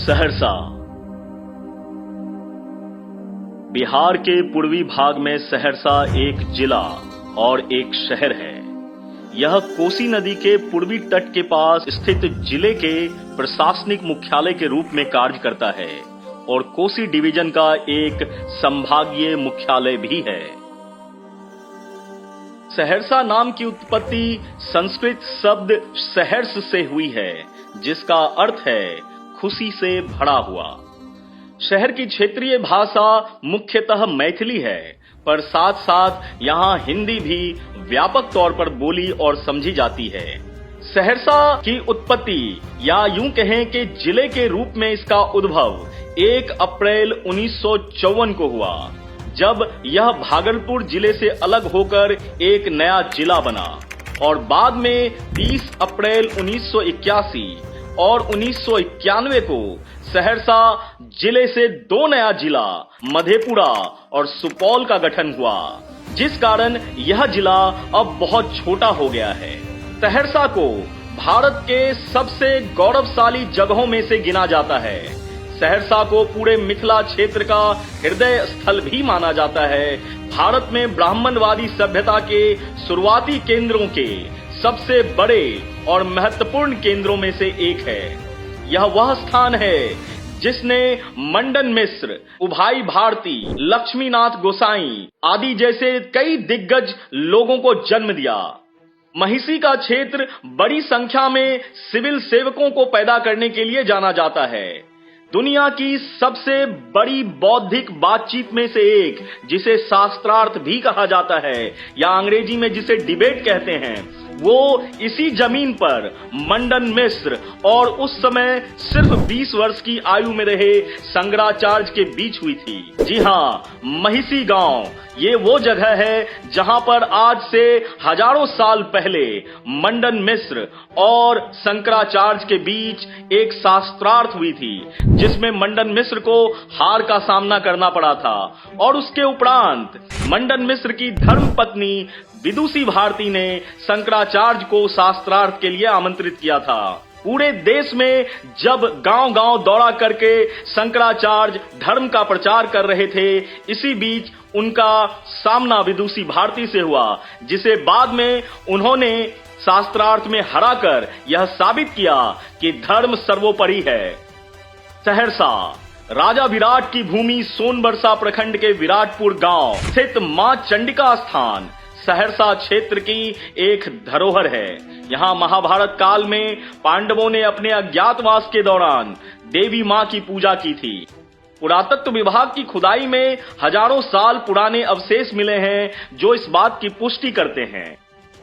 सहरसा बिहार के पूर्वी भाग में सहरसा एक जिला और एक शहर है। यह कोसी नदी के पूर्वी तट के पास स्थित जिले के प्रशासनिक मुख्यालय के रूप में कार्य करता है और कोसी डिवीजन का एक संभागीय मुख्यालय भी है। सहरसा नाम की उत्पत्ति संस्कृत शब्द सहर्ष से हुई है, जिसका अर्थ है खुशी से भरा हुआ। शहर की क्षेत्रीय भाषा मुख्यतः मैथिली है, पर साथ साथ यहाँ हिंदी भी व्यापक तौर पर बोली और समझी जाती है। सहरसा की उत्पत्ति या यूं कहें कि जिले के रूप में इसका उद्भव 1 अप्रैल 1954 को हुआ, जब यह भागलपुर जिले से अलग होकर एक नया जिला बना और बाद में 20 अप्रैल 1981 और 1991 को सहरसा जिले से 2 नया जिला मधेपुरा और सुपौल का गठन हुआ, जिस कारण यह जिला अब बहुत छोटा हो गया है। सहरसा को भारत के सबसे गौरवशाली जगहों में से गिना जाता है। सहरसा को पूरे मिथिला क्षेत्र का हृदय स्थल भी माना जाता है। भारत में ब्राह्मणवादी सभ्यता के शुरुआती केंद्रों के सबसे बड़े और महत्वपूर्ण केंद्रों में से एक है। यह वह स्थान है जिसने मंडन मिश्र, उभाई भारती, लक्ष्मीनाथ गोसाई आदि जैसे कई दिग्गज लोगों को जन्म दिया। महिषी का क्षेत्र बड़ी संख्या में सिविल सेवकों को पैदा करने के लिए जाना जाता है। दुनिया की सबसे बड़ी बौद्धिक बातचीत में से एक, जिसे शास्त्रार्थ भी कहा जाता है या अंग्रेजी में जिसे डिबेट कहते हैं, वो इसी जमीन पर मंडन मिश्र और उस समय सिर्फ 20 वर्ष की आयु में रहे शंकराचार्य के बीच हुई थी। जी हाँ, महिषी गांव ये वो जगह है जहां पर आज से हजारों साल पहले मंडन मिश्र और शंकराचार्य के बीच एक शास्त्रार्थ हुई थी, जिसमें मंडन मिश्र को हार का सामना करना पड़ा था और उसके उपरांत मंडन मिश्र की धर्मपत्नी विदुषी भारती ने शंकराचार्य को शास्त्रार्थ के लिए आमंत्रित किया था। पूरे देश में जब गांव-गांव दौड़ा करके शंकराचार्य धर्म का प्रचार कर रहे थे, इसी बीच उनका सामना विदुषी भारती से हुआ, जिसे बाद में उन्होंने शास्त्रार्थ में हराकर यह साबित किया कि धर्म सर्वोपरि है। सहरसा राजा विराट की भूमि सोनबरसा प्रखंड के विराटपुर गांव स्थित मां चंडिका स्थान सहरसा क्षेत्र की एक धरोहर है। यहाँ महाभारत काल में पांडवों ने अपने अज्ञातवास के दौरान देवी मां की पूजा की थी। पुरातत्व विभाग की खुदाई में हजारों साल पुराने अवशेष मिले हैं जो इस बात की पुष्टि करते हैं।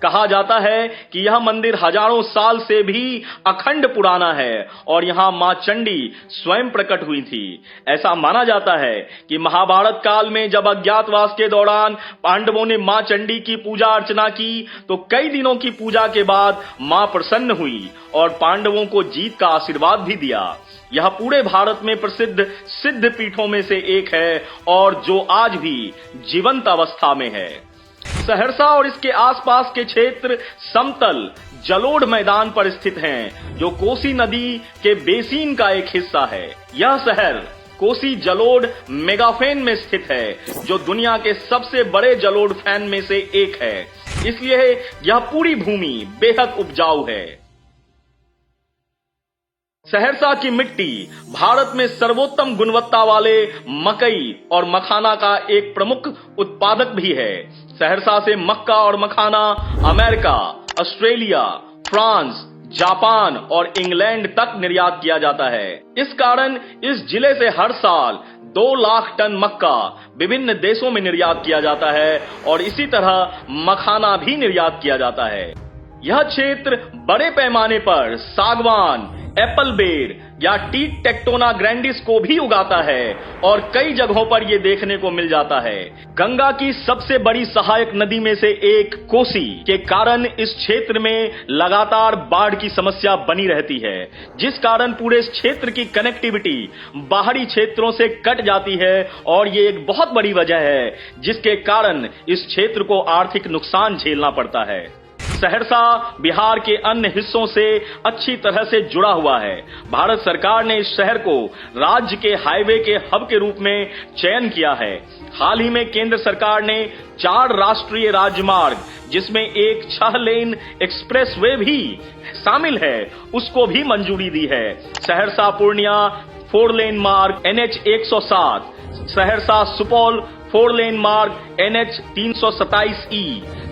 कहा जाता है कि यह मंदिर हजारों साल से भी अखंड पुराना है और यहाँ मां चंडी स्वयं प्रकट हुई थी। ऐसा माना जाता है कि महाभारत काल में जब अज्ञातवास के दौरान पांडवों ने मां चंडी की पूजा अर्चना की, तो कई दिनों की पूजा के बाद मां प्रसन्न हुई और पांडवों को जीत का आशीर्वाद भी दिया। यह पूरे भारत में प्रसिद्ध सिद्ध पीठों में से एक है और जो आज भी जीवंत अवस्था में है। सहरसा और इसके आसपास के क्षेत्र समतल जलोढ़ मैदान पर स्थित हैं, जो कोसी नदी के बेसिन का एक हिस्सा है। यह शहर कोसी जलोढ़ मेगाफेन में स्थित है, जो दुनिया के सबसे बड़े जलोढ़ फैन में से एक है। इसलिए यह पूरी भूमि बेहद उपजाऊ है। सहरसा की मिट्टी भारत में सर्वोत्तम गुणवत्ता वाले मकई और मखाना का एक प्रमुख उत्पादक भी है। सहरसा से मक्का और मखाना अमेरिका, ऑस्ट्रेलिया, फ्रांस, जापान और इंग्लैंड तक निर्यात किया जाता है। इस कारण इस जिले से हर साल 2 लाख टन मक्का विभिन्न देशों में निर्यात किया जाता है और इसी तरह मखाना भी निर्यात किया जाता है। यह क्षेत्र बड़े पैमाने पर सागवान, एप्पल बेर या टी टेक्टोना ग्रैंडिस को भी उगाता है और कई जगहों पर यह देखने को मिल जाता है। गंगा की सबसे बड़ी सहायक नदी में से एक कोसी के कारण इस क्षेत्र में लगातार बाढ़ की समस्या बनी रहती है, जिस कारण पूरे इस क्षेत्र की कनेक्टिविटी बाहरी क्षेत्रों से कट जाती है और ये एक बहुत बड़ी वजह है जिसके कारण इस क्षेत्र को आर्थिक नुकसान झेलना पड़ता है। सहरसा बिहार के अन्य हिस्सों से अच्छी तरह से जुड़ा हुआ है। भारत सरकार ने इस शहर को राज्य के हाईवे के हब के रूप में चयन किया है। हाल ही में केंद्र सरकार ने 4 राष्ट्रीय राजमार्ग, जिसमें एक 6 लेन एक्सप्रेसवे भी शामिल है, उसको भी मंजूरी दी है। सहरसा पूर्णिया 4 लेन मार्ग NH 107, सहरसा सुपौल 4 लेन मार्ग NH 327E,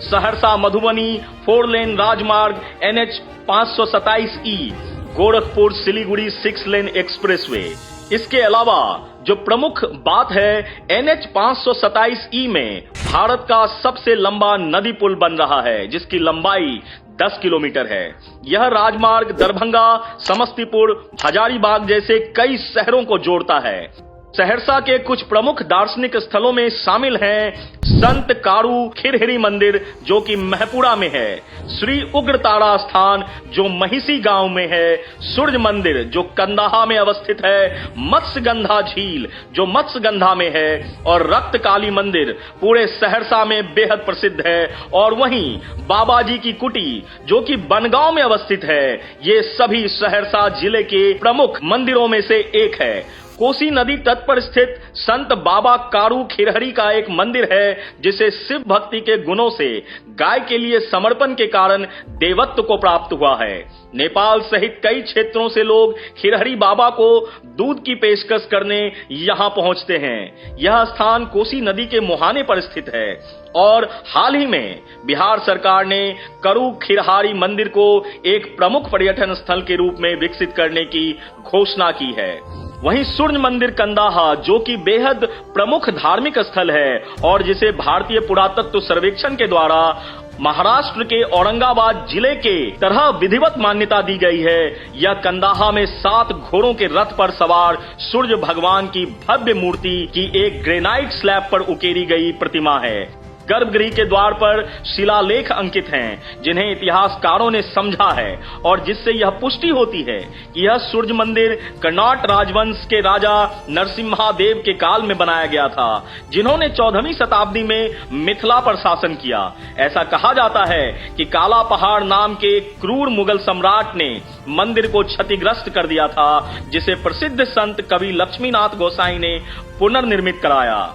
सहरसा मधुबनी 4 लेन राजमार्ग NH 527E, गोरखपुर सिलीगुड़ी 6 लेन एक्सप्रेसवे। इसके अलावा जो प्रमुख बात है, NH 527E में भारत का सबसे लंबा नदी पुल बन रहा है, जिसकी लंबाई 10 किलोमीटर है। यह राजमार्ग दरभंगा, समस्तीपुर, हजारीबाग जैसे कई शहरों को जोड़ता है। सहरसा के कुछ प्रमुख दार्शनिक स्थलों में शामिल हैं संत कारू खिरहरी मंदिर, जो कि महपुरा में है, श्री उग्रतारा स्थान जो महिसी गांव में है, सूर्य मंदिर जो कंदाहा में अवस्थित है, मत्स्यगंधा झील जो मत्स्यगंधा में है, और रक्त काली मंदिर पूरे सहरसा में बेहद प्रसिद्ध है। और वहीं बाबा जी की कुटी जो कि बनगांव में अवस्थित है। ये सभी सहरसा जिले के प्रमुख मंदिरों में से एक है। कोसी नदी तट पर स्थित संत बाबा कारू खिरहरी का एक मंदिर है, जिसे शिव भक्ति के गुणों से गाय के लिए समर्पण के कारण देवत्व को प्राप्त हुआ है। नेपाल सहित कई क्षेत्रों से लोग खिरहरी बाबा को दूध की पेशकश करने यहाँ पहुँचते हैं। यह स्थान कोसी नदी के मुहाने पर स्थित है और हाल ही में बिहार सरकार ने करू खिरहारी मंदिर को एक प्रमुख पर्यटन स्थल के रूप में विकसित करने की घोषणा की है। वहीं सूर्य मंदिर कंदाहा, जो कि बेहद प्रमुख धार्मिक स्थल है और जिसे भारतीय पुरातत्व सर्वेक्षण के द्वारा महाराष्ट्र के औरंगाबाद जिले के तरह विधिवत मान्यता दी गई है। यह कंदाहा में 7 घोड़ों के रथ पर सवार सूर्य भगवान की भव्य मूर्ति की एक ग्रेनाइट स्लैब पर उकेरी गई प्रतिमा है। गर्भगृह के द्वार पर शिलालेख अंकित हैं, जिन्हें इतिहासकारों ने समझा है और जिससे यह पुष्टि होती है कि यह सूर्य मंदिर कर्नाट राजवंश के राजा नरसिम्हादेव के काल में बनाया गया था, जिन्होंने 14वीं शताब्दी में मिथिला पर शासन किया। ऐसा कहा जाता है कि काला पहाड़ नाम के एक क्रूर मुगल सम्राट ने मंदिर को क्षतिग्रस्त कर दिया था, जिसे प्रसिद्ध संत कवि लक्ष्मीनाथ गोसाई ने पुनर्निर्मित कराया।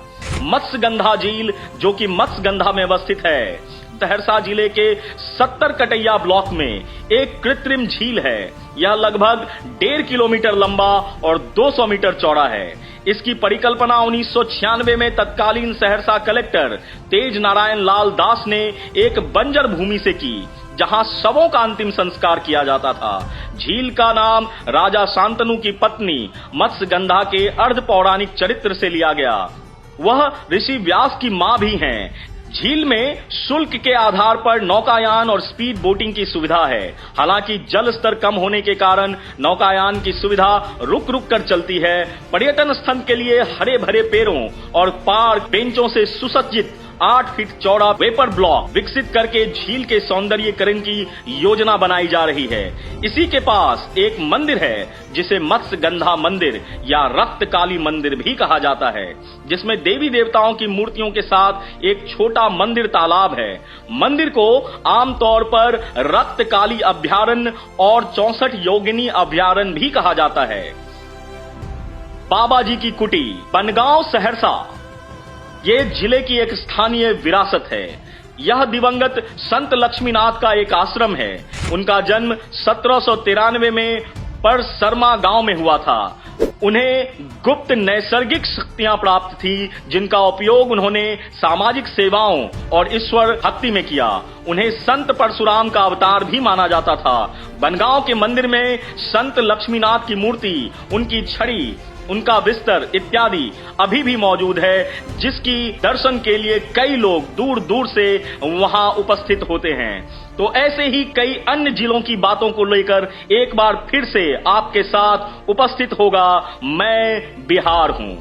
मत्स्यगंधा झील, जो कि मत्स्यगंधा में अवस्थित है, सहरसा जिले के 70 कटैया ब्लॉक में एक कृत्रिम झील है। यह लगभग 1.5 किलोमीटर लंबा और 200 मीटर चौड़ा है। इसकी परिकल्पना 1996 में तत्कालीन सहरसा कलेक्टर तेज नारायण लाल दास ने एक बंजर भूमि से की, जहां शवों का अंतिम संस्कार किया जाता था। झील का नाम राजा शांतनु की पत्नी मत्स्यगंधा के अर्ध पौराणिक चरित्र से लिया गया। वह ऋषि व्यास की मां भी हैं। झील में शुल्क के आधार पर नौकायान और स्पीड बोटिंग की सुविधा है। हालांकि जल स्तर कम होने के कारण नौकायान की सुविधा रुक रुक कर चलती है। पर्यटन स्थल के लिए हरे भरे पेड़ों और पार्क बेंचों से सुसज्जित 8 फीट चौड़ा वेपर ब्लॉक विकसित करके झील के सौंदर्यीकरण की योजना बनाई जा रही है। इसी के पास एक मंदिर है, जिसे मत्स्यगंधा मंदिर या रक्त काली मंदिर भी कहा जाता है, जिसमें देवी देवताओं की मूर्तियों के साथ एक छोटा मंदिर तालाब है। मंदिर को आमतौर पर रक्त काली अभयारण्य और 64 योगिनी अभयारण्य भी कहा जाता है। बाबा जी की कुटी, बनगांव, सहरसा, ये जिले की एक स्थानीय विरासत है। यह दिवंगत संत लक्ष्मीनाथ का एक आश्रम है। उनका जन्म 1793 में पर शर्मा गांव में हुआ था। उन्हें गुप्त नैसर्गिक शक्तियां प्राप्त थी, जिनका उपयोग उन्होंने सामाजिक सेवाओं और ईश्वर भक्ति में किया। उन्हें संत परशुराम का अवतार भी माना जाता था। बनगांव के मंदिर में संत लक्ष्मीनाथ की मूर्ति, उनकी छड़ी, उनका बिस्तर इत्यादि अभी भी मौजूद है, जिसकी दर्शन के लिए कई लोग दूर दूर से वहां उपस्थित होते हैं। तो ऐसे ही कई अन्य जिलों की बातों को लेकर एक बार फिर से आपके साथ उपस्थित होगा मैं बिहार हूं।